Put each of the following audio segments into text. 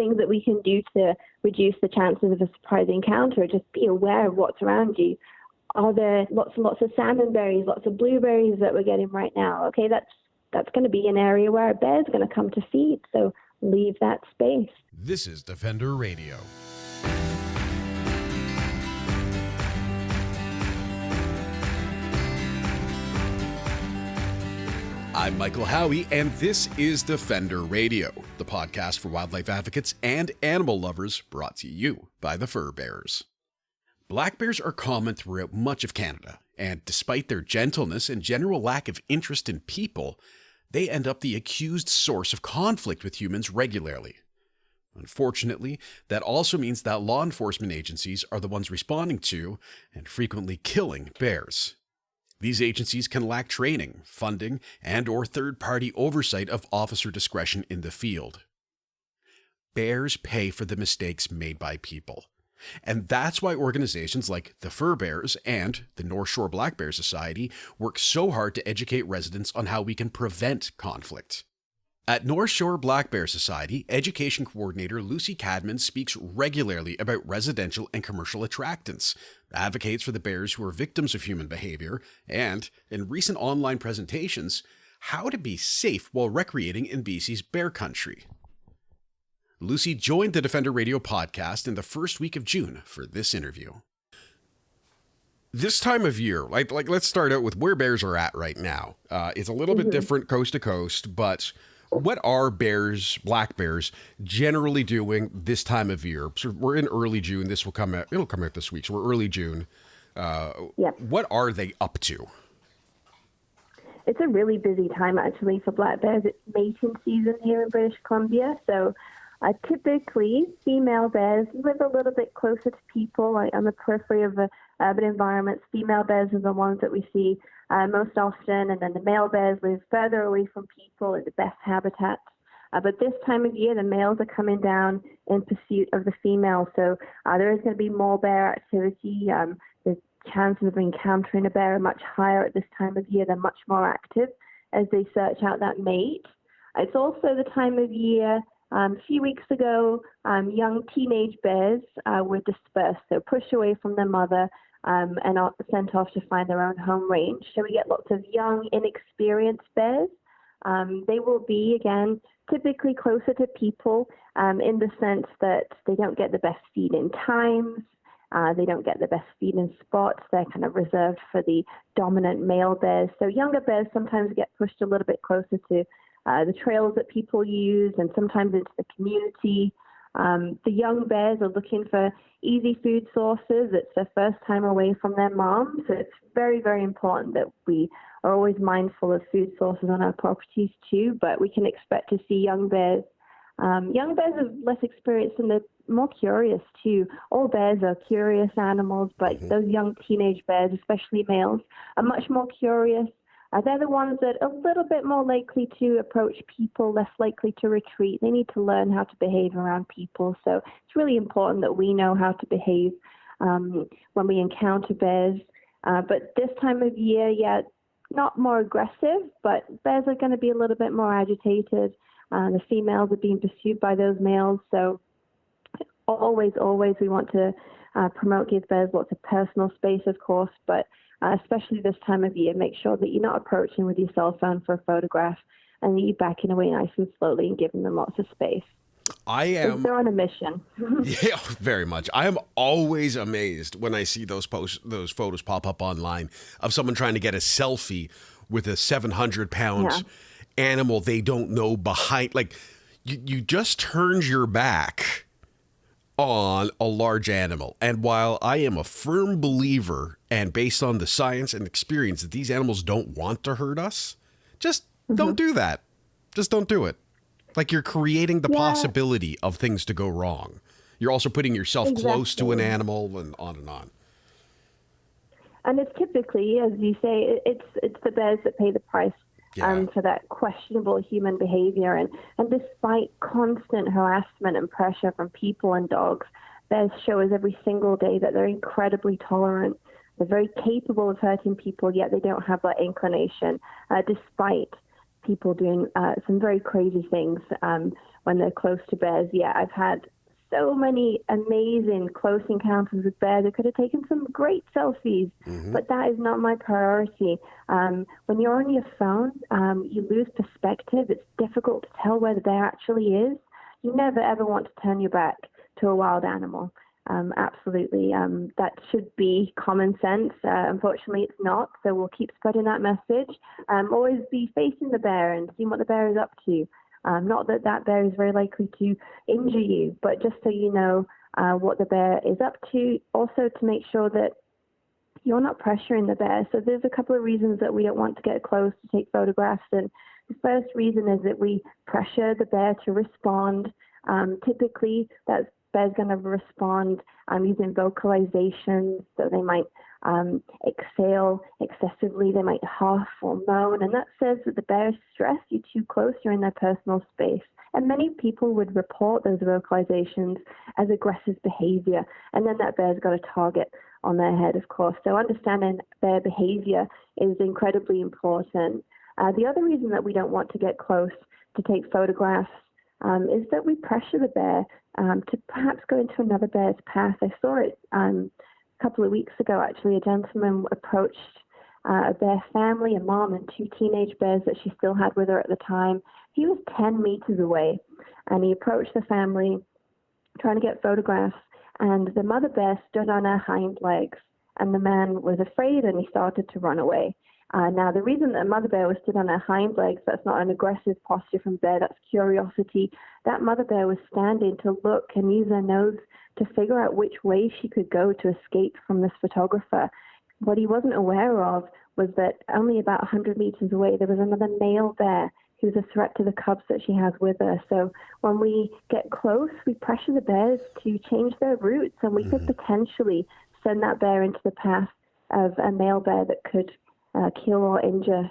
things that we can do to reduce the chances of a surprise encounter. Just be aware of what's around you. Are there lots and lots of salmon berries, lots of blueberries that we're getting right now? Okay, that's going to be an area where a bear's going to come to feed, so leave that space. This is Defender Radio. I'm Michael Howie, and this is Defender Radio, the podcast for wildlife advocates and animal lovers, brought to you by the Fur Bearers. Black bears are common throughout much of Canada, and despite their gentleness and general lack of interest in people, they end up the accused source of conflict with humans regularly. Unfortunately, that also means that law enforcement agencies are the ones responding to, and frequently killing, bears. These agencies can lack training, funding, and/or third-party oversight of officer discretion in the field. Bears pay for the mistakes made by people. And that's why organizations like the Fur Bearers and the North Shore Black Bear Society work so hard to educate residents on how we can prevent conflict. At North Shore Black Bear Society, Education Coordinator Luci Cadman speaks regularly about residential and commercial attractants, advocates for the bears who are victims of human behavior, and, in recent online presentations, how to be safe while recreating in BC's bear country. Luci joined the Defender Radio podcast in the first week of June for this interview. This time of year, like let's start out with where bears are at right now. It's a little bit different coast to coast, but what are bears, black bears, generally doing this time of year? So we're in early June. It'll come out this week. So we're early June. Yep. What are they up to? It's a really busy time, actually, for black bears. It's mating season here in British Columbia. So typically, female bears live a little bit closer to people, like on the periphery of urban environments. Female bears are the ones that we see most often, and then the male bears live further away from people in the best habitats. But this time of year, the males are coming down in pursuit of the females, so there is going to be more bear activity. The chances of encountering a bear are much higher at this time of year. They're much more active as they search out that mate. It's also the time of year, a few weeks ago, young teenage bears were dispersed, so pushed away from their mother, and are sent off to find their own home range. So we get lots of young, inexperienced bears. They will be, again, typically closer to people in the sense that they don't get the best feeding times. They don't get the best feeding spots. They're kind of reserved for the dominant male bears. So younger bears sometimes get pushed a little bit closer to the trails that people use, and sometimes into the community. The young bears are looking for easy food sources. It's their first time away from their mom, so it's very, very important that we are always mindful of food sources on our properties too, but we can expect to see young bears. Young bears are less experienced and they're more curious too. All bears are curious animals, but those young teenage bears, especially males, are much more curious. They're the ones that are a little bit more likely to approach people, less likely to retreat. They need to learn how to behave around people. So it's really important that we know how to behave when we encounter bears. But this time of year, not more aggressive, but bears are going to be a little bit more agitated. The females are being pursued by those males. So always we want to promote, give bears lots of personal space, of course, but especially this time of year, make sure that you're not approaching with your cell phone for a photograph, and that you're backing away nice and slowly and giving them lots of space. They're on a mission. Yeah, very much. I am always amazed when I see those photos pop up online of someone trying to get a selfie with a 700-pound animal they don't know behind. Like, you just turned your back on a large animal. And while I am a firm believer, and based on the science and experience, that these animals don't want to hurt us, just don't do that. Just don't do it. Like, you're creating the possibility of things to go wrong. You're also putting yourself close to an animal, and on and on. And it's typically, as you say, it's the bears that pay the price for that questionable human behavior. And despite constant harassment and pressure from people and dogs, bears show us every single day that they're incredibly tolerant. They're very capable of hurting people, yet they don't have that inclination, despite people doing some very crazy things. when they're close to bears. Yeah, I've had so many amazing close encounters with bears. I could have taken some great selfies, but that is not my priority. When you're on your phone, you lose perspective. It's difficult to tell where the bear actually is. You never, ever want to turn your back to a wild animal. Absolutely. That should be common sense. Unfortunately, it's not. So we'll keep spreading that message. Always be facing the bear and seeing what the bear is up to. Not that that bear is very likely to injure you, but just so you know what the bear is up to. Also to make sure that you're not pressuring the bear. So there's a couple of reasons that we don't want to get close to take photographs. And the first reason is that we pressure the bear to respond. Typically, that bear's going to respond using vocalizations. So they might exhale excessively, they might huff or moan, and that says that the bear is stressed. You're too close, you're in their personal space. And many people would report those vocalizations as aggressive behavior, and then that bear's got a target on their head, of course. So understanding bear behavior is incredibly important. The other reason that we don't want to get close to take photographs is that we pressure the bear to perhaps go into another bear's path. I saw it a couple of weeks ago, actually. A gentleman approached a bear family, a mom and two teenage bears that she still had with her at the time. He was 10 meters away, and he approached the family trying to get photographs, and the mother bear stood on her hind legs, and the man was afraid, and he started to run away. Now, the reason that mother bear was stood on her hind legs, that's not an aggressive posture from bear, that's curiosity. That mother bear was standing to look and use her nose to figure out which way she could go to escape from this photographer. What he wasn't aware of was that only about 100 meters away, there was another male bear who's a threat to the cubs that she has with her. So when we get close, we pressure the bears to change their routes, and we could potentially send that bear into the path of a male bear that could kill or injure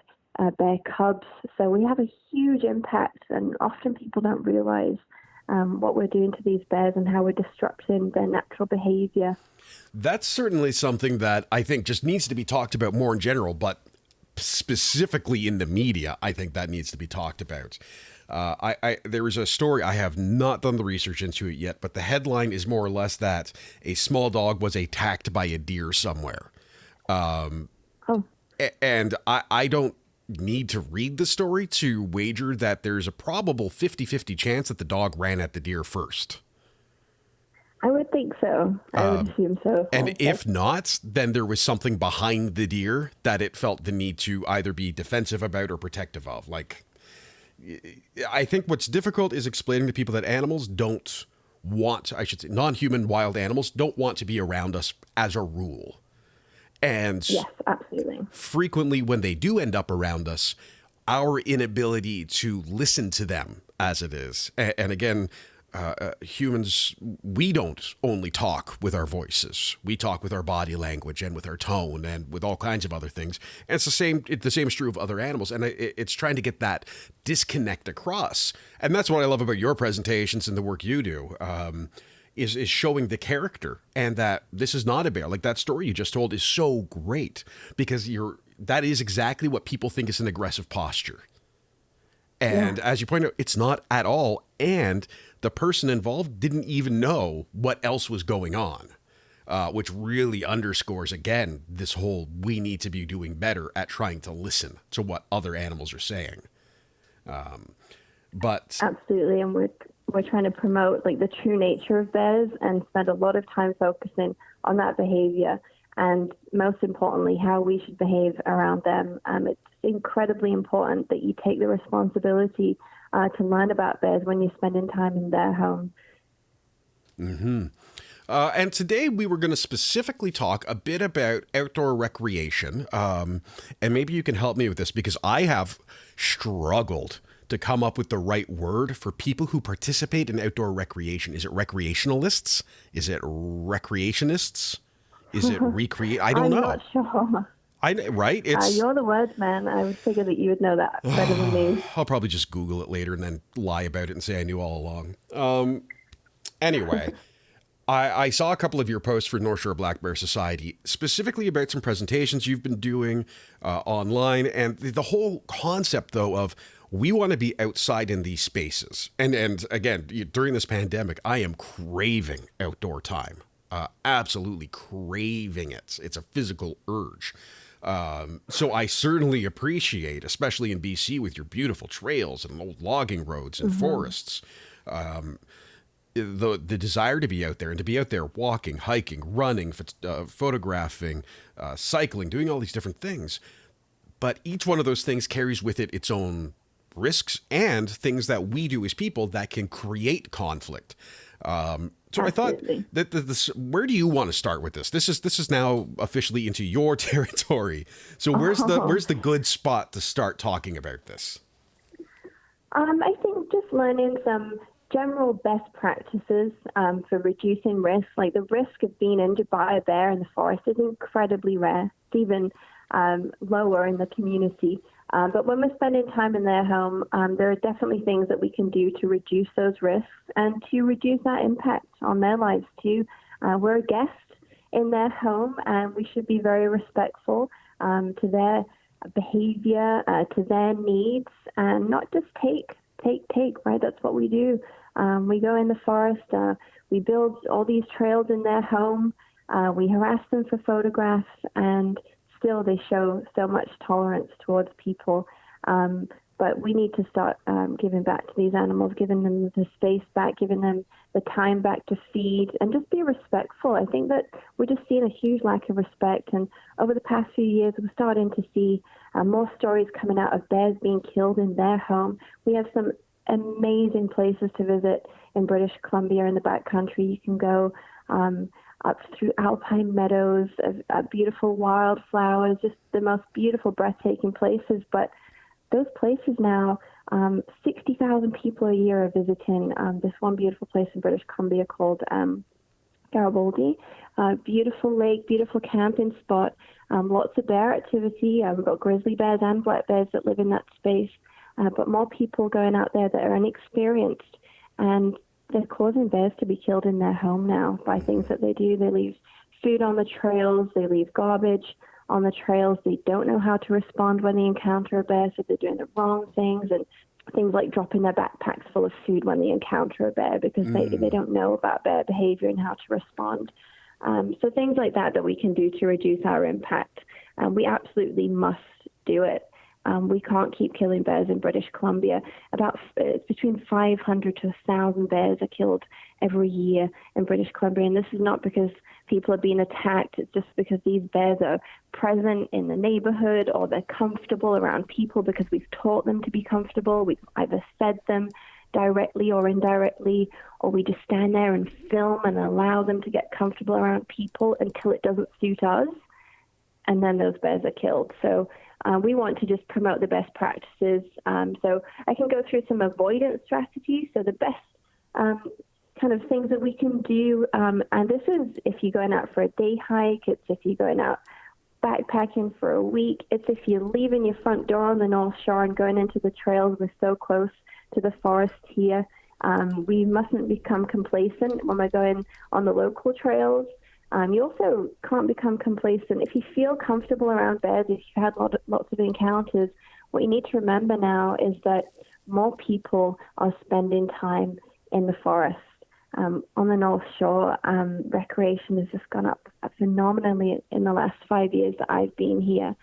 bear cubs. So we have a huge impact, and often people don't realize what we're doing to these bears and how we're disrupting their natural behavior. That's certainly something that I think just needs to be talked about more in general, but specifically in the media, I think that needs to be talked about. There is a story, I have not done the research into it yet, but the headline is more or less that a small dog was attacked by a deer somewhere. And I don't need to read the story to wager that there's a probable 50-50 chance that the dog ran at the deer first. I would think so. I would assume so. And if not, then there was something behind the deer that it felt the need to either be defensive about or protective of. Like, I think what's difficult is explaining to people that animals don't want, I should say, non-human wild animals don't want to be around us as a rule. And yes, absolutely. Frequently when they do end up around us, our inability to listen to them as it is. And again, humans, we don't only talk with our voices. We talk with our body language and with our tone and with all kinds of other things. And it's the same is true of other animals. And it's trying to get that disconnect across. And that's what I love about your presentations and the work you do. Is showing the character, and that this is not a bear. Like that story you just told is so great because that is exactly what people think is an aggressive posture. And as you point out, it's not at all. And the person involved didn't even know what else was going on, which really underscores, again, this whole we need to be doing better at trying to listen to what other animals are saying. But absolutely. And we're trying to promote like the true nature of bears and spend a lot of time focusing on that behavior and most importantly, how we should behave around them. It's incredibly important that you take the responsibility to learn about bears when you're spending time in their home. Mm-hmm. And today we were going to specifically talk a bit about outdoor recreation. And maybe you can help me with this because I have struggled to come up with the right word for people who participate in outdoor recreation. Is it recreationalists? Is it recreationists? Is it recreate? I don't know. I'm not sure. Right? It's you're the word man. I would figure that you would know that better than me. I'll probably just Google it later and then lie about it and say I knew all along. Anyway, I saw a couple of your posts for North Shore Black Bear Society, specifically about some presentations you've been doing online, and the whole concept, though, of we want to be outside in these spaces. And again, during this pandemic, I am craving outdoor time. Absolutely craving it. It's a physical urge. So I certainly appreciate, especially in BC with your beautiful trails and old logging roads and forests, the desire to be out there and to be out there walking, hiking, running, photographing, cycling, doing all these different things. But each one of those things carries with it its own risks and things that we do as people that can create conflict. So Absolutely. I thought that this, where do you want to start with this? This is now officially into your territory. So where's the good spot to start talking about this? I think just learning some general best practices for reducing risk. Like the risk of being injured by a bear in the forest is incredibly rare. It's even lower in the community. But when we're spending time in their home, there are definitely things that we can do to reduce those risks and to reduce that impact on their lives too. We're a guest in their home, and we should be very respectful to their behavior, to their needs, and not just take, right? That's what we do. We go in the forest, we build all these trails in their home, we harass them for photographs, and still they show so much tolerance towards people. But we need to start giving back to these animals, giving them the space back, giving them the time back to feed, and just be respectful. I think that we're just seeing a huge lack of respect. And over the past few years, we're starting to see more stories coming out of bears being killed in their home. We have some amazing places to visit in British Columbia in the backcountry. You can go up through alpine meadows of beautiful wildflowers, just the most beautiful, breathtaking places. But those places now, 60,000 people a year are visiting this one beautiful place in British Columbia called Garibaldi. Beautiful lake, beautiful camping spot, lots of bear activity. We've got grizzly bears and black bears that live in that space, but more people going out there that are inexperienced, and they're causing bears to be killed in their home now by things that they do. They leave food on the trails, they leave garbage on the trails. They don't know how to respond when they encounter a bear, so they're doing the wrong things, and things like dropping their backpacks full of food when they encounter a bear because they don't know about bear behavior and how to respond. So things like that we can do to reduce our impact. We absolutely must do it. We can't keep killing bears in British Columbia. It's between 500 to 1,000 bears are killed every year in British Columbia. And this is not because people are being attacked. It's just because these bears are present in the neighborhood, or they're comfortable around people because we've taught them to be comfortable. We've either fed them directly or indirectly, or we just stand there and film and allow them to get comfortable around people until it doesn't suit us. And then those bears are killed. So we want to just promote the best practices. So I can go through some avoidance strategies. So the best kind of things that we can do, and this is if you're going out for a day hike, it's if you're going out backpacking for a week, it's if you're leaving your front door on the North Shore and going into the trails. We're so close to the forest here. We mustn't become complacent when we're going on the local trails. You also can't become complacent. If you feel comfortable around bears, if you've had lots of encounters, what you need to remember now is that more people are spending time in the forest. On the North Shore, recreation has just gone up phenomenally in the last 5 years that I've been here.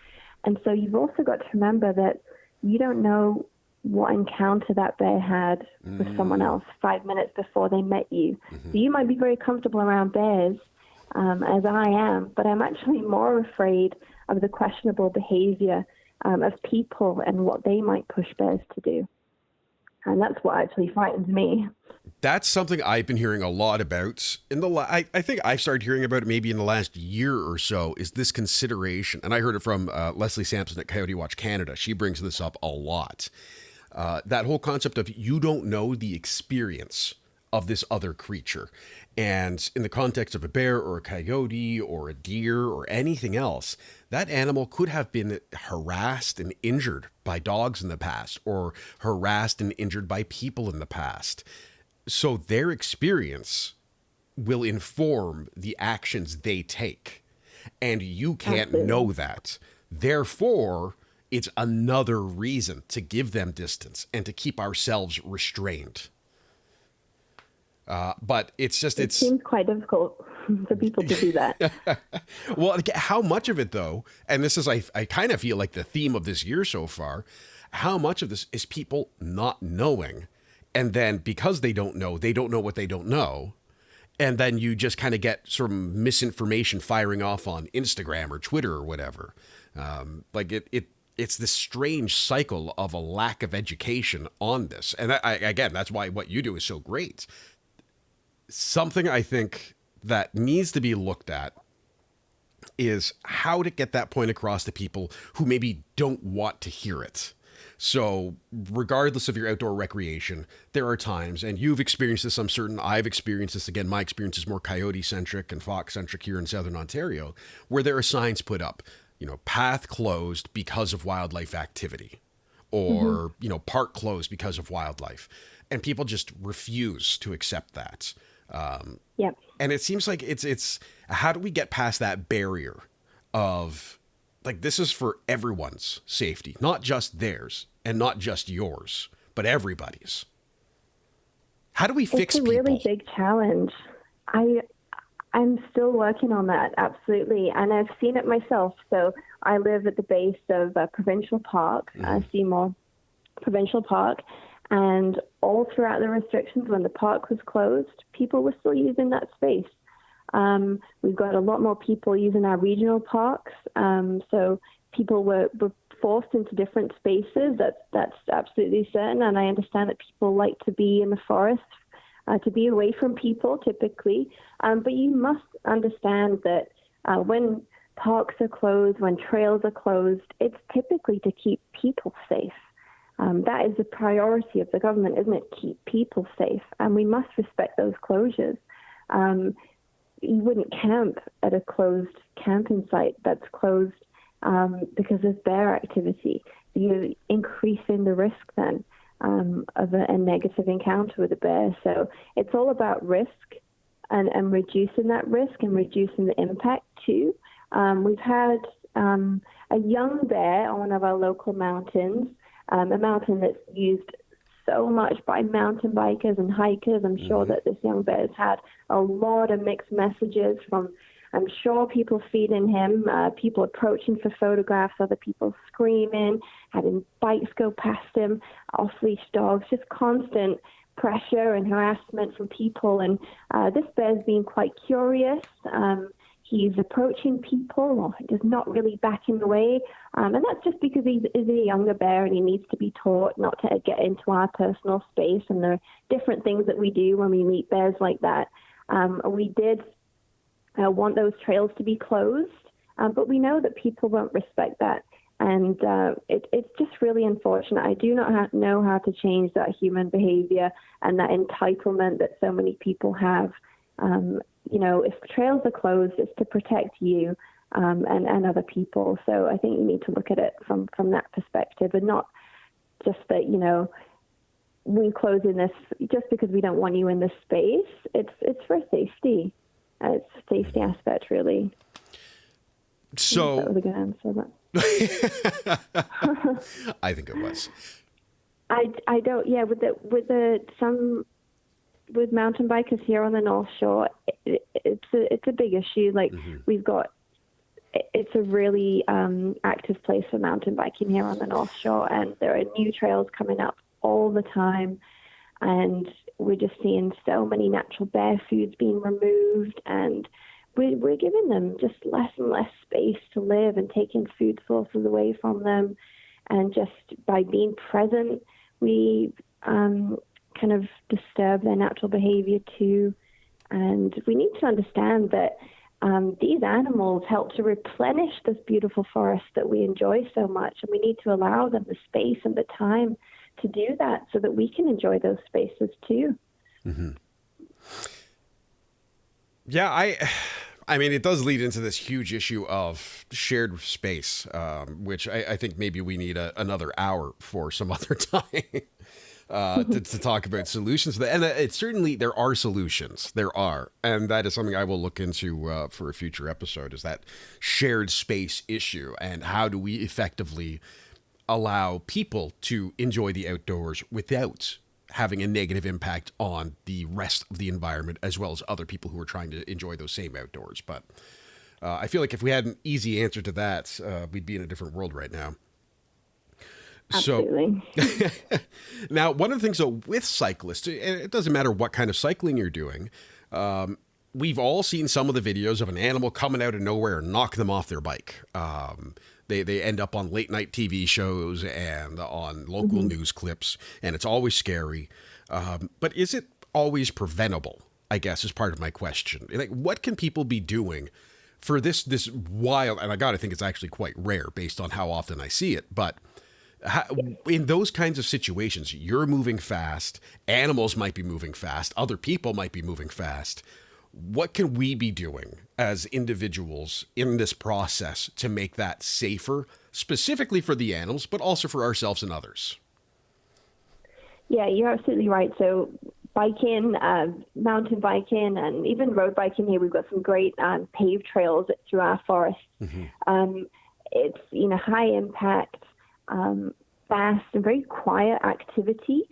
And so you've also got to remember that you don't know what encounter that bear had with someone else 5 minutes before they met you. So you might be very comfortable around bears, as I am, but I'm actually more afraid of the questionable behavior of people and what they might push bears to do. And that's what actually frightens me. That's something I've been hearing a lot about. I think I've started hearing about it maybe in the last year or so, is this consideration. And I heard it from Leslie Sampson at Coyote Watch Canada. She brings this up a lot. That whole concept of you don't know the experience of this other creature. And in the context of a bear or a coyote or a deer or anything else, that animal could have been harassed and injured by dogs in the past, or harassed and injured by people in the past. So their experience will inform the actions they take. And you can't know that. Therefore, it's another reason to give them distance and to keep ourselves restrained. But it seems quite difficult for people to do that. Well, how much of it though, and this is, I kind of feel like the theme of this year so far, how much of this is people not knowing, and then because they don't know what they don't know, and then you just kind of get sort of misinformation firing off on Instagram or Twitter or whatever. It's this strange cycle of a lack of education on this. And again, that's why what you do is so great. Something I think that needs to be looked at is how to get that point across to people who maybe don't want to hear it. So regardless of your outdoor recreation, there are times, and you've experienced this, I'm certain I've experienced this, again, my experience is more coyote-centric and fox-centric here in Southern Ontario, where there are signs put up, path closed because of wildlife activity, or, park closed because of wildlife. And people just refuse to accept that. Yep. And it seems like it's how do we get past that barrier of, like, this is for everyone's safety, not just theirs and not just yours, but everybody's. How do we fix people? It's a really big challenge. I'm still working on that, absolutely. And I've seen it myself. So I live at the base of Provincial Park, Seymour Provincial Park. And all throughout the restrictions, when the park was closed, people were still using that space. We've got a lot more people using our regional parks. So people were forced into different spaces. That's absolutely certain. And I understand that people like to be in the forest, to be away from people typically. But you must understand that when parks are closed, when trails are closed, it's typically to keep people safe. That is the priority of the government, isn't it? Keep people safe. And we must respect those closures. You wouldn't camp at a closed camping site that's closed because of bear activity. You're increasing the risk then of a negative encounter with a bear. So it's all about risk and reducing that risk and reducing the impact too. We've had a young bear on one of our local mountains, a mountain that's used so much by mountain bikers and hikers. I'm sure that this young bear has had a lot of mixed messages from, I'm sure, people feeding him, people approaching for photographs, other people screaming, having bikes go past him, off-leash dogs, just constant pressure and harassment from people. And this bear's being quite curious. He's approaching people, or does not really back him away. And that's just because he's a younger bear and he needs to be taught not to get into our personal space. And there are different things that we do when we meet bears like that. We did want those trails to be closed, but we know that people won't respect that. And it's just really unfortunate. I do not know how to change that human behavior and that entitlement that so many people have. If trails are closed, it's to protect you and other people. So I think you need to look at it from that perspective, and not just that, we close in this just because we don't want you in this space. It's for safety. It's a safety aspect, really. So that was a good answer. I think it was. I don't. Yeah, with mountain bikers here on the North Shore, it's a big issue. Like it's a really active place for mountain biking here on the North Shore, and there are new trails coming up all the time, and we're just seeing so many natural bear foods being removed, and we're giving them just less and less space to live and taking food sources away from them. And just by being present, we kind of disturb their natural behavior too. And we need to understand that these animals help to replenish this beautiful forest that we enjoy so much, and we need to allow them the space and the time to do that so that we can enjoy those spaces too. Mm-hmm. Yeah, I mean, it does lead into this huge issue of shared space, which I think maybe we need another hour for some other time. To talk about solutions. And it certainly, there are solutions. There are. And that is something I will look into for a future episode, is that shared space issue. And how do we effectively allow people to enjoy the outdoors without having a negative impact on the rest of the environment, as well as other people who are trying to enjoy those same outdoors. But I feel like if we had an easy answer to that, we'd be in a different world right now. Absolutely. So now, one of the things though with cyclists, and it doesn't matter what kind of cycling you're doing, we've all seen some of the videos of an animal coming out of nowhere and knock them off their bike. They end up on late night TV shows and on local news clips, and it's always scary. But is it always preventable, I guess, is part of my question. Like, what can people be doing for this wild, and I gotta think it's actually quite rare based on how often I see it, but in those kinds of situations, you're moving fast, animals might be moving fast, other people might be moving fast. What can we be doing as individuals in this process to make that safer, specifically for the animals, but also for ourselves and others? Yeah, you're absolutely right. So biking, mountain biking, and even road biking here, we've got some great paved trails through our forests. It's, high impact, fast and very quiet activity.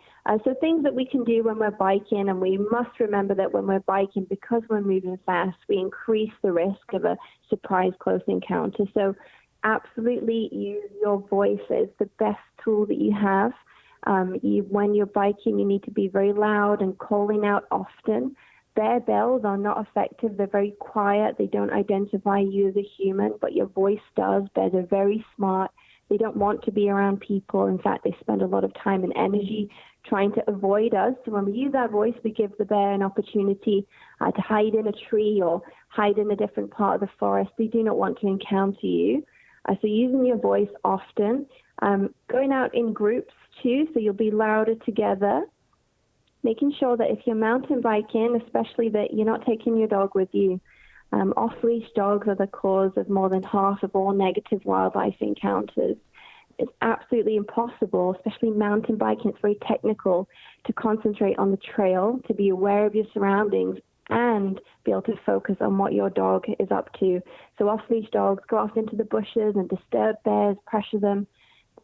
So things that we can do when we're biking, and we must remember that when we're biking, because we're moving fast, we increase the risk of a surprise close encounter. So absolutely use your voice as the best tool that you have. When you're biking, you need to be very loud and calling out often. Bear bells are not effective. They're very quiet. They don't identify you as a human, but your voice does. Bears are very smart. They don't want to be around people. In fact, they spend a lot of time and energy trying to avoid us. So when we use our voice, we give the bear an opportunity to hide in a tree or hide in a different part of the forest. They do not want to encounter you. So using your voice often, going out in groups too, so you'll be louder together. Making sure that if you're mountain biking, especially that you're not taking your dog with you. Off-leash dogs are the cause of more than half of all negative wildlife encounters. It's absolutely impossible, especially mountain biking, it's very technical, to concentrate on the trail, to be aware of your surroundings, and be able to focus on what your dog is up to. So off-leash dogs go off into the bushes and disturb bears, pressure them.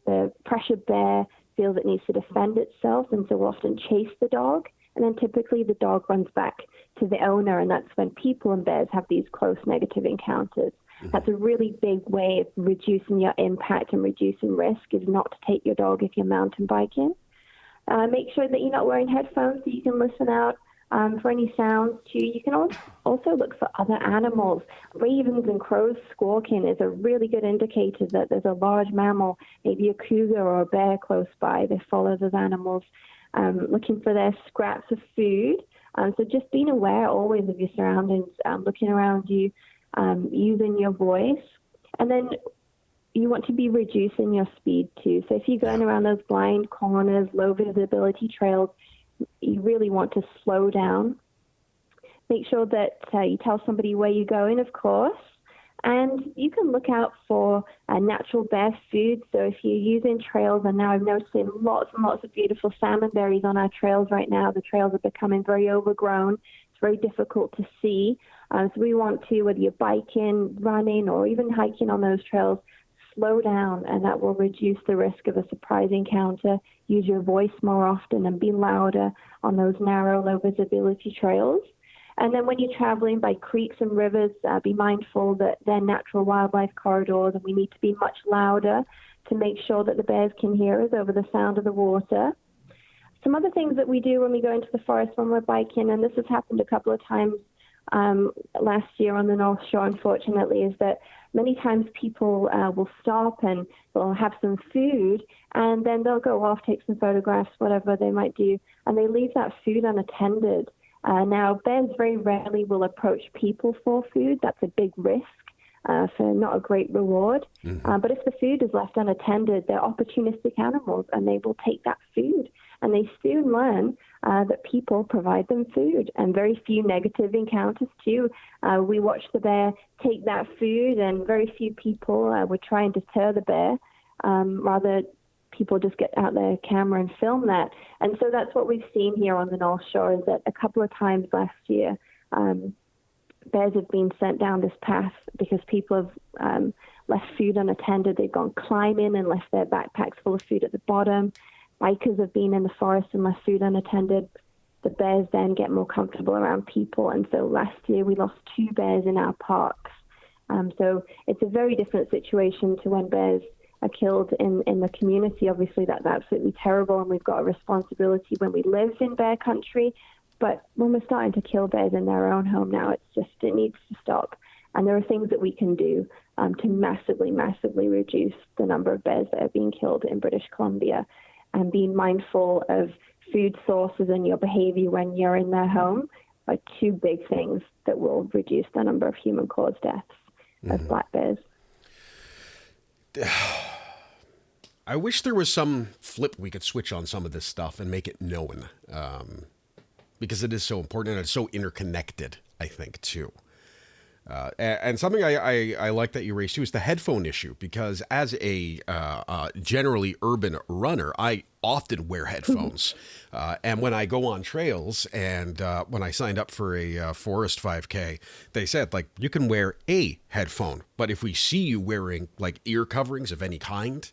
The pressured bear feels it needs to defend itself, and so will often chase the dog. And then typically the dog runs back to the owner, and that's when people and bears have these close negative encounters. That's a really big way of reducing your impact and reducing risk, is not to take your dog if you're mountain biking. Make sure that you're not wearing headphones so you can listen out for any sounds too. You can also look for other animals. Ravens and crows squawking is a really good indicator that there's a large mammal, maybe a cougar or a bear close by. They follow those animals, looking for their scraps of food. So just being aware always of your surroundings, looking around you, using your voice. And then you want to be reducing your speed too. So if you're going around those blind corners, low visibility trails, you really want to slow down. Make sure that you tell somebody where you're going, of course. And you can look out for natural bear food. So if you're using trails, and now I've noticed lots and lots of beautiful salmon berries on our trails right now. The trails are becoming very overgrown. It's very difficult to see. So we want to, whether you're biking, running, or even hiking on those trails, slow down, and that will reduce the risk of a surprise encounter. Use your voice more often and be louder on those narrow, low visibility trails. And then when you're traveling by creeks and rivers, be mindful that they're natural wildlife corridors, and we need to be much louder to make sure that the bears can hear us over the sound of the water. Some other things that we do when we go into the forest when we're biking, and this has happened a couple of times last year on the North Shore, unfortunately, is that many times people will stop and they'll have some food, and then they'll go off, take some photographs, whatever they might do, and they leave that food unattended. Now, bears very rarely will approach people for food. That's a big risk, so not a great reward. But if the food is left unattended, they're opportunistic animals, and they will take that food. And they soon learn that people provide them food, and very few negative encounters too. We watch the bear take that food, and very few people would try and deter the bear. Rather, people just get out their camera and film that. And so that's what we've seen here on the North Shore, is that a couple of times last year, bears have been sent down this path because people have left food unattended. They've gone climbing and left their backpacks full of food at the bottom. Bikers have been in the forest and left food unattended. The bears then get more comfortable around people. And so last year we lost 2 bears in our parks. So it's a very different situation to when bears are killed in the community. Obviously, that's absolutely terrible, and we've got a responsibility when we live in bear country. But when we're starting to kill bears in their own home now, it needs to stop. And there are things that we can do to massively, massively reduce the number of bears that are being killed in British Columbia, and being mindful of food sources and your behavior when you're in their home are 2 big things that will reduce the number of human-caused deaths of black bears. I wish there was some flip we could switch on some of this stuff and make it known, because it is so important and it's so interconnected, I think, too. And something I like that you raised too is the headphone issue, because as a generally urban runner, I often wear headphones. And when I go on trails, and when I signed up for a forest 5K, they said, like, you can wear a headphone, but if we see you wearing like ear coverings of any kind,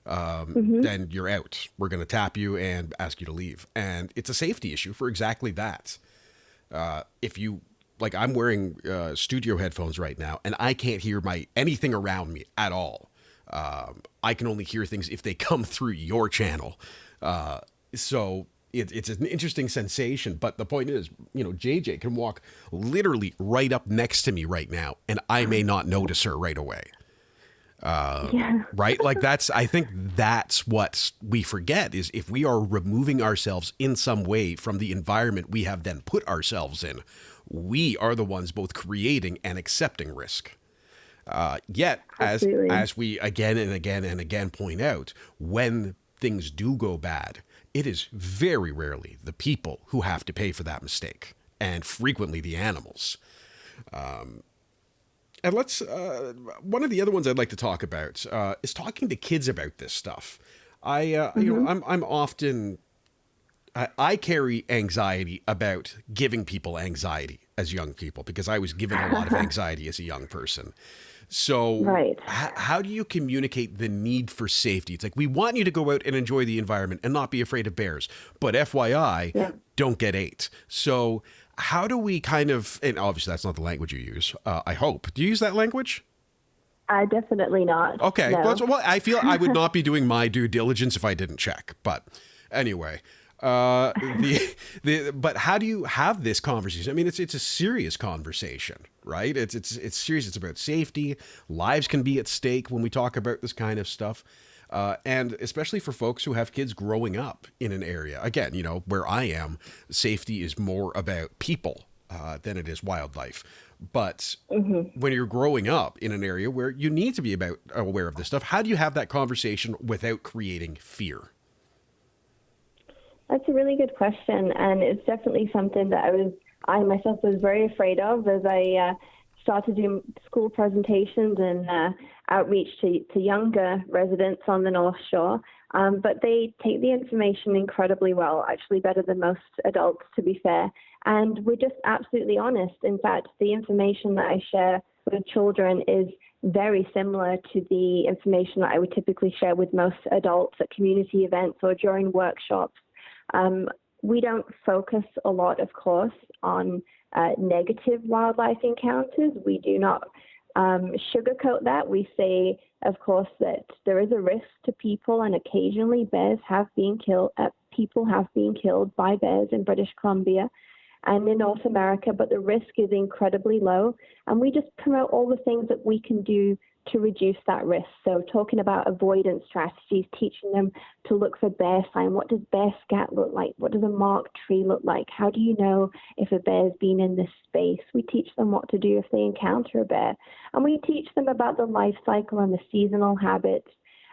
then you're out. We're going to tap you and ask you to leave. And it's a safety issue for exactly that. If you, like, I'm wearing studio headphones right now, and I can't hear anything around me at all. I can only hear things if they come through your channel. So it's an interesting sensation. But the point is, JJ can walk literally right up next to me right now, and I may not notice her right away. Right? Like I think that's what we forget, is if we are removing ourselves in some way from the environment we have then put ourselves in, we are the ones both creating and accepting risk. Yet, as we again and again and again point out, when things do go bad, it is very rarely the people who have to pay for that mistake, and frequently the animals. And let's, one of the other ones I'd like to talk about is talking to kids about this stuff. I'm often, I carry anxiety about giving people anxiety as young people, because I was given a lot of anxiety as a young person. So how do you communicate the need for safety? It's like, we want you to go out and enjoy the environment and not be afraid of bears, but FYI, don't get ate. So how do we kind of, and obviously that's not the language you use, I hope. Do you use that language? Definitely not. Okay. No. Well, I feel I would not be doing my due diligence if I didn't check. But anyway, but how do you have this conversation? I mean, it's a serious conversation, right? It's serious. It's about safety. Lives can be at stake when we talk about this kind of stuff. And especially for folks who have kids growing up in an area, again, where I am, safety is more about people than it is wildlife. But when you're growing up in an area where you need to be aware of this stuff, how do you have that conversation without creating fear? That's a really good question. And it's definitely something that I myself was very afraid of as I started doing school presentations and outreach to younger residents on the North Shore. But they take the information incredibly well, actually better than most adults, to be fair. And we're just absolutely honest. In fact, the information that I share with children is very similar to the information that I would typically share with most adults at community events or during workshops. We don't focus a lot, of course, on negative wildlife encounters. We do not sugarcoat that. We say, of course, that there is a risk to people, and occasionally bears have been killed. People have been killed by bears in British Columbia and in North America, but the risk is incredibly low. And we just promote all the things that we can do to reduce that risk. So talking about avoidance strategies, teaching them to look for bear sign. What does bear scat look like? What does a marked tree look like? How do you know if a bear's been in this space? We teach them what to do if they encounter a bear. And we teach them about the life cycle and the seasonal habits.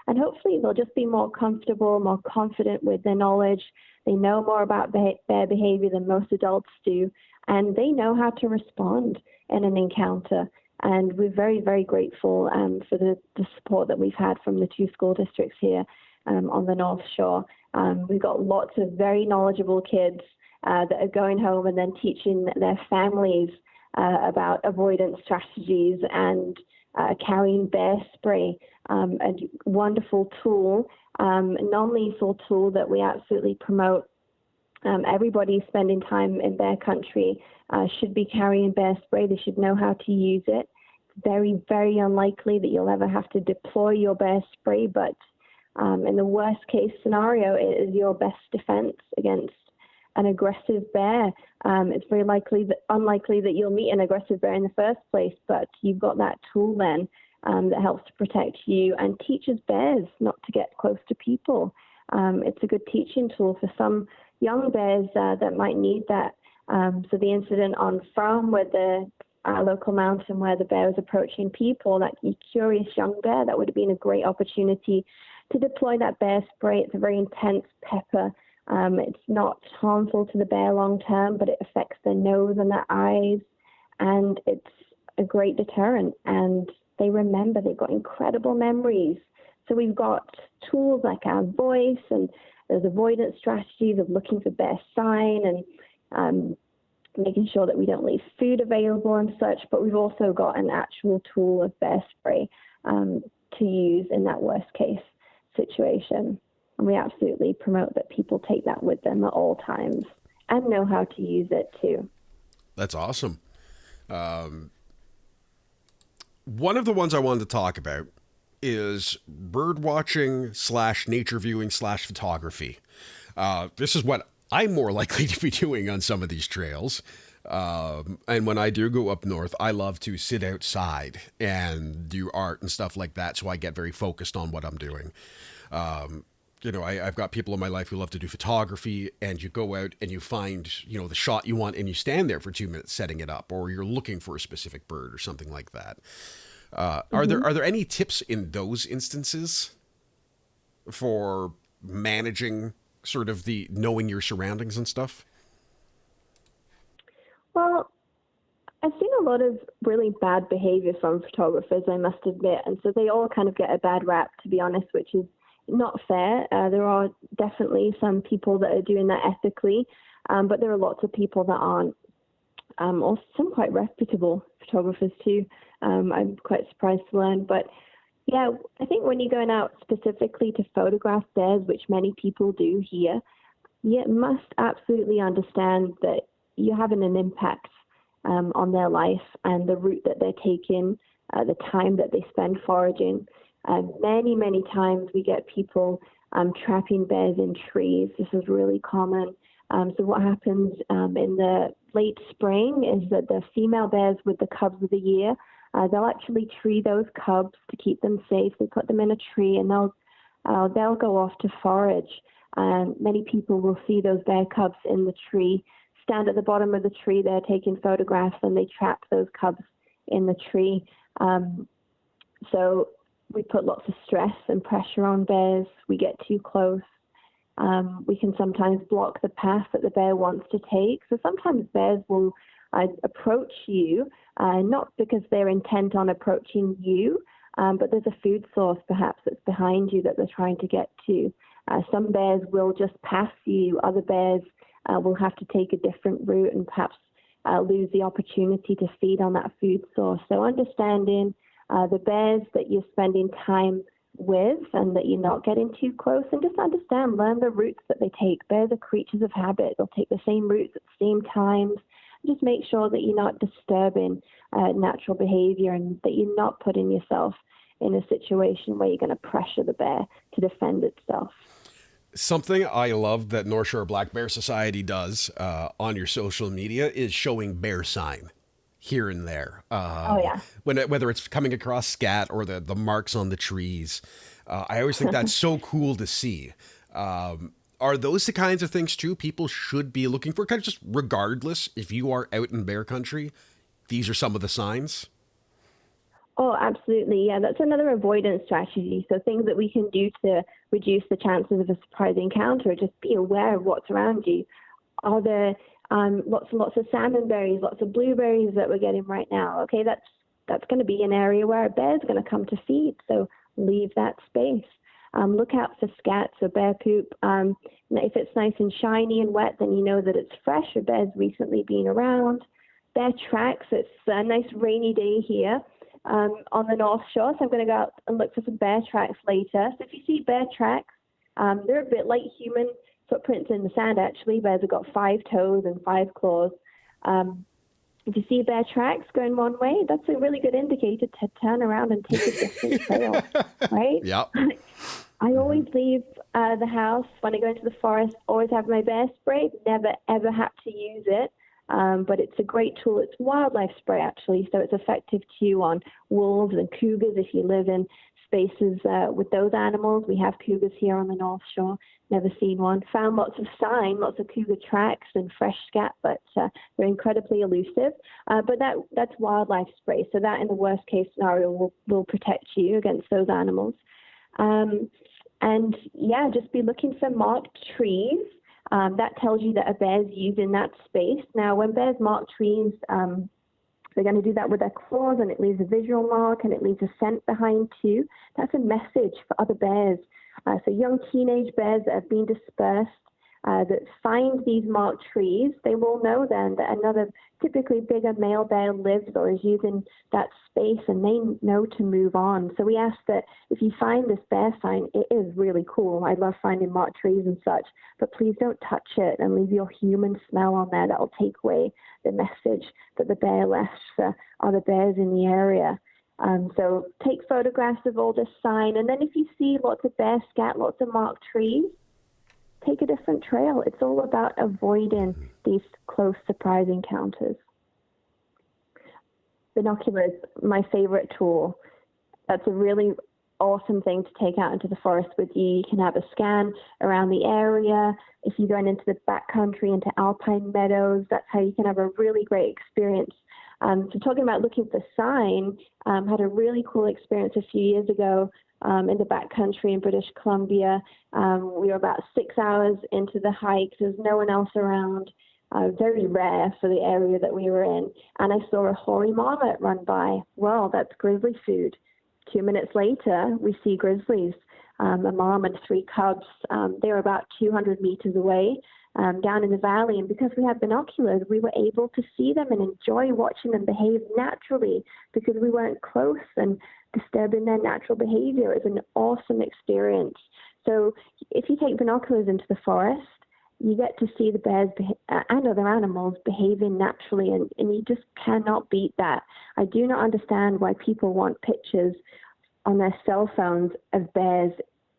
And hopefully they'll just be more comfortable, more confident with their knowledge. They know more about bear behavior than most adults do. And they know how to respond in an encounter. And we're very, very grateful for the support that we've had from the 2 school districts here on the North Shore. We've got lots of very knowledgeable kids that are going home and then teaching their families about avoidance strategies and carrying bear spray, a wonderful tool, non-lethal tool that we absolutely promote. Everybody spending time in bear country should be carrying bear spray. They should know how to use it. It's very, very unlikely that you'll ever have to deploy your bear spray, but in the worst case scenario, it is your best defense against an aggressive bear. It's very unlikely that you'll meet an aggressive bear in the first place, but you've got that tool then that helps to protect you and teaches bears not to get close to people. It's a good teaching tool for some young bears that might need that. So the incident on Farm where the local mountain where the bear was approaching people, that curious young bear, that would have been a great opportunity to deploy that bear spray. It's a very intense pepper. It's not harmful to the bear long term, but it affects their nose and their eyes, and it's a great deterrent. And they remember, they've got incredible memories. So we've got tools like our voice, and there's avoidance strategies of looking for bear sign and making sure that we don't leave food available and such. But we've also got an actual tool of bear spray to use in that worst case situation. And we absolutely promote that people take that with them at all times and know how to use it too. That's awesome. One of the ones I wanted to talk about is bird watching / nature viewing / photography. This is what I'm more likely to be doing on some of these trails. And when I do go up north, I love to sit outside and do art and stuff like that. So I get very focused on what I'm doing. I've got people in my life who love to do photography, and you go out and you find, the shot you want, and you stand there for 2 minutes setting it up, or you're looking for a specific bird or something like that. Are there any tips in those instances for managing sort of the knowing your surroundings and stuff? Well, I've seen a lot of really bad behavior from photographers, I must admit, and so they all kind of get a bad rap, to be honest, which is not fair. There are definitely some people that are doing that ethically, but there are lots of people that aren't. Or some quite reputable photographers too. I'm quite surprised to learn. But yeah, I think when you're going out specifically to photograph bears, which many people do here, you must absolutely understand that you're having an impact on their life and the route that they're taking, the time that they spend foraging. Many times we get people trapping bears in trees. This is really common. So what happens in the late spring is that the female bears with the cubs of the year, they'll actually tree those cubs to keep them safe. They put them in a tree and they'll go off to forage. Many people will see those bear cubs in the tree, stand at the bottom of the tree. They're taking photographs and they trap those cubs in the tree. So we put lots of stress and pressure on bears. We get too close. We can sometimes block the path that the bear wants to take. So sometimes bears will approach you, not because they're intent on approaching you, but there's a food source perhaps that's behind you that they're trying to get to. Some bears will just pass you. Other bears will have to take a different route and perhaps lose the opportunity to feed on that food source. So understanding the bears that you're spending time with and that you're not getting too close, and just learn the routes that they take. Bears are creatures of habit. They'll take the same routes at the same times. Just make sure that you're not disturbing natural behavior and that you're not putting yourself in a situation where you're going to pressure the bear to defend itself. Something I love that North Shore Black Bear Society does on your social media is showing bear sign here and there. Whether it's coming across scat or the marks on the trees. I always think that's so cool to see. Are those the kinds of things too people should be looking for? Kind of just regardless if you are out in bear country, these are some of the signs? Oh, absolutely. Yeah, that's another avoidance strategy. So things that we can do to reduce the chances of a surprise encounter, just be aware of what's around you. Are there lots and lots of salmon berries, lots of blueberries that we're getting right now? Okay, that's going to be an area where a bear's going to come to feed, so leave that space. Look out for scat, so bear poop. If it's nice and shiny and wet, then you know that it's fresh. A bear's recently been around. bear tracks. It's a nice rainy day here on the North Shore, so I'm going to go out and look for some bear tracks later. So if you see bear tracks, they're a bit like human footprints in the sand, actually. Bears have got 5 toes and 5 claws. If you see bear tracks going one way, that's a really good indicator to turn around and take a different trail, right? Yep. I always leave the house when I go into the forest, always have my bear spray, never ever have to use it. But it's a great tool. It's wildlife spray, actually, so it's effective too on wolves and cougars if you live in spaces with those animals. We have cougars here on the North Shore. Never seen one. Found lots of sign, lots of cougar tracks and fresh scat, but they're incredibly elusive. But that's wildlife spray, so that in the worst case scenario will protect you against those animals. And yeah, just be looking for marked trees. That tells you that a bear's using that space. Now, when bears mark trees, they're going to do that with their claws, and it leaves a visual mark, and it leaves a scent behind too. That's a message for other bears. So young teenage bears that have been dispersed, that find these marked trees, they will know then that another typically bigger male bear lives or is using that space, and they know to move on. So we ask that if you find this bear sign, it is really cool. I love finding marked trees and such, but please don't touch it and leave your human smell on there. That will take away the message that the bear left for other bears in the area. So take photographs of all this sign, and then if you see lots of bear scat, lots of marked trees, take a different trail. It's all about avoiding these close surprise encounters. Binoculars, my favorite tool. That's a really awesome thing to take out into the forest with you. You can have a scan around the area. If you're going into the backcountry, into alpine meadows, that's how you can have a really great experience. So talking about looking for sign, had a really cool experience a few years ago in the backcountry in British Columbia. We were about 6 hours into the hike. There's no one else around. Very rare for the area that we were in. And I saw a hoary marmot run by. Well, that's grizzly food. 2 minutes later, we see grizzlies, a mom and 3 cubs. They were about 200 meters away down in the valley. And because we had binoculars, we were able to see them and enjoy watching them behave naturally because we weren't close and disturbing their natural behavior. It was an awesome experience. So if you take binoculars into the forest, you get to see the bears and other animals behaving naturally, and you just cannot beat that. I do not understand why people want pictures on their cell phones of bears.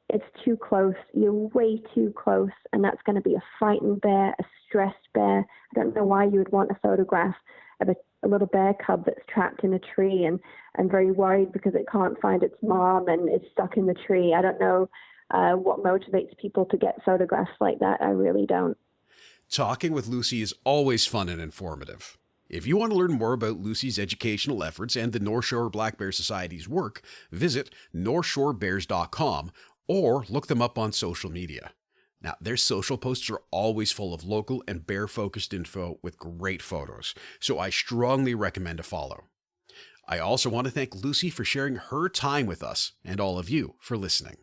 It's too close. You're way too close, and that's going to be a frightened bear, a stressed bear. I don't know why you would want a photograph of a little bear cub that's trapped in a tree and very worried because it can't find its mom and is stuck in the tree. I don't know what motivates people to get photographs like that. I really don't. Talking with Luci is always fun and informative. If you want to learn more about Luci's educational efforts and the North Shore Black Bear Society's work, visit northshorebears.com or look them up on social media. Now, their social posts are always full of local and bear-focused info with great photos, so I strongly recommend a follow. I also want to thank Luci for sharing her time with us and all of you for listening.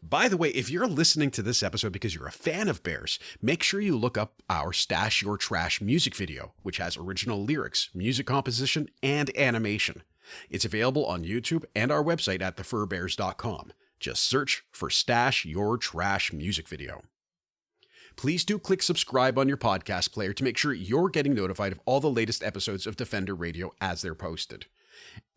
By the way, if you're listening to this episode because you're a fan of bears, make sure you look up our Stash Your Trash music video, which has original lyrics, music composition, and animation. It's available on YouTube and our website at thefurbears.com. Just search for Stash Your Trash music video. Please do click subscribe on your podcast player to make sure you're getting notified of all the latest episodes of Defender Radio as they're posted.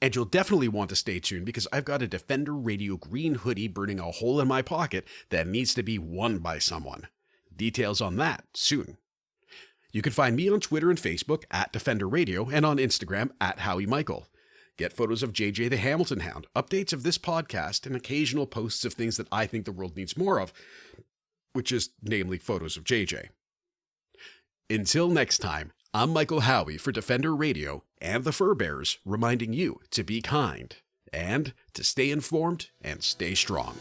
And you'll definitely want to stay tuned because I've got a Defender Radio green hoodie burning a hole in my pocket that needs to be won by someone. Details on that soon. You can find me on Twitter and Facebook at Defender Radio and on Instagram at Howie Michael. Get photos of JJ the Hamilton Hound, updates of this podcast, and occasional posts of things that I think the world needs more of, which is namely photos of JJ. Until next time, I'm Michael Howie for Defender Radio and the Fur Bears, reminding you to be kind and to stay informed and stay strong.